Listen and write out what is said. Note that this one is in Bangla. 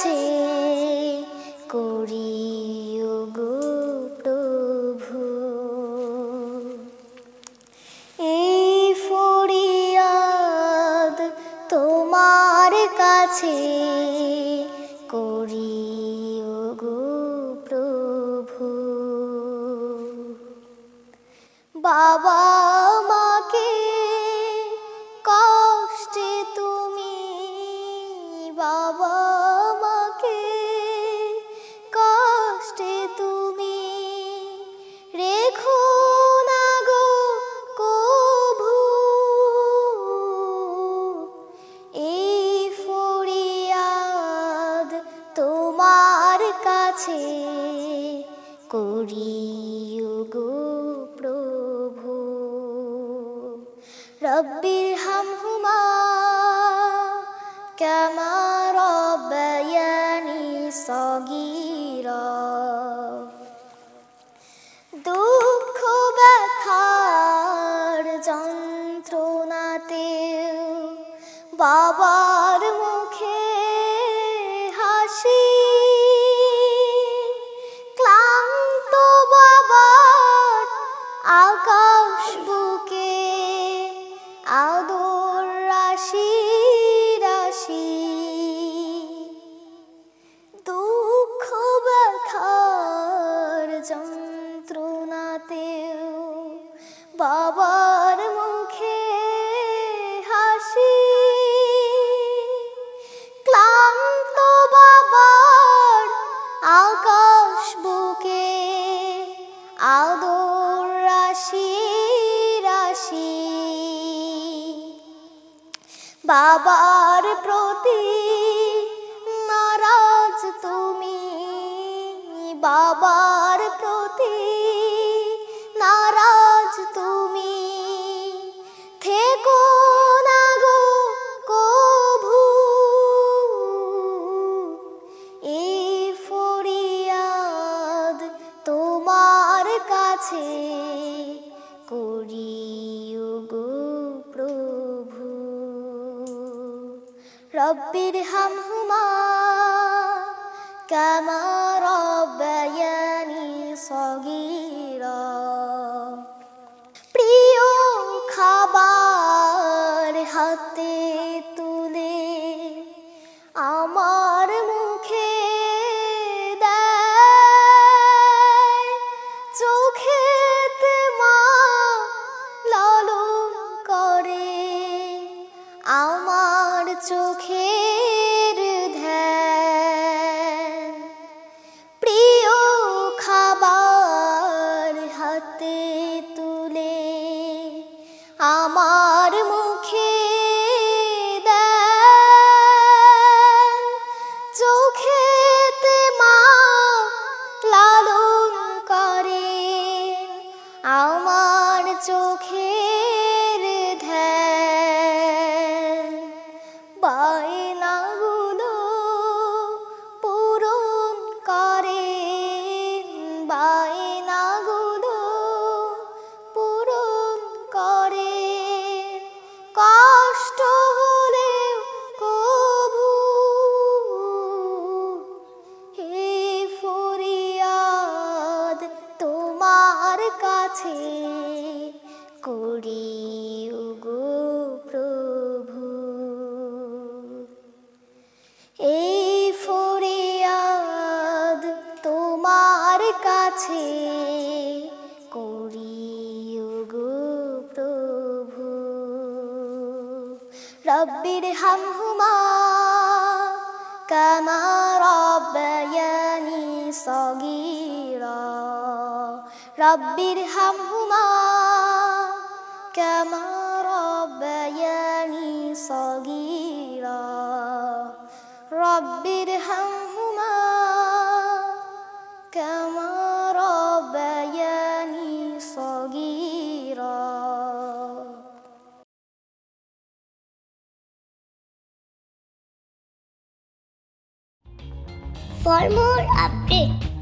কাছে করি ওগো প্রভু। এই ফরিয়াদ তোমার কাছে করি ওগো প্রভু। বাবা মাকে কষ্টে তুমি, বাবা মাকে কষ্টে তুমি রেখো না গো কভু। এই ফরিয়াদ তোমার কাছে করি ওগো প্রভু। রব্বির হামহুমা কামা রব্বায়ানি সগীরা। দুঃখ ব্যথার যন্ত্রণাতে বাবার মুখে হাসি। ক্লান্ত বাবার আকাশ বুকে আদর রাশি রাশি। দুঃখ ব্যথার যন্ত্রণাতেও বাবার মুখে হাসি। ক্লান্ত বাবার আকাশ বুকে আদর রাশি রাশি। বাবার প্রতি নারাজ তুমি, বাবার প্রতি নারাজ তুমি থেকো না গো কভু। এই ফরিয়াদ তোমার কাছে করি ওগো প্রভু। রব্বির হামহুমা কামা রব্বায়ানি সগীরা। প্রিয় খাবার হাতে তুলে আমার মুখে দেয়। চোখেতে মা লালন করে আমার চোখের ধ্যান। প্রিয় খাবার হাতে তুলে আমার মুখে দেন। চোখেতে মা লালন করে আমার চোখের ধ্যান। বায়নাগুলো পূরণ করে, বায়নাগুলো পূরণ করে। কষ্ট হলেও কভু হে ফরিয়াদ তোমার কাছে করি ওগো প্রভু। এই ফরিয়াদ তোমার কাছে করি ওগো প্রভু। রব্বির হামহুমা কামা রব্বায়ানি সগীরা। রব্বির হামহুমা কামা রব্বায়ানি সগীরা। রব্বির হামহুমা কামা রব্বায়ানি সগীরা। For more updates,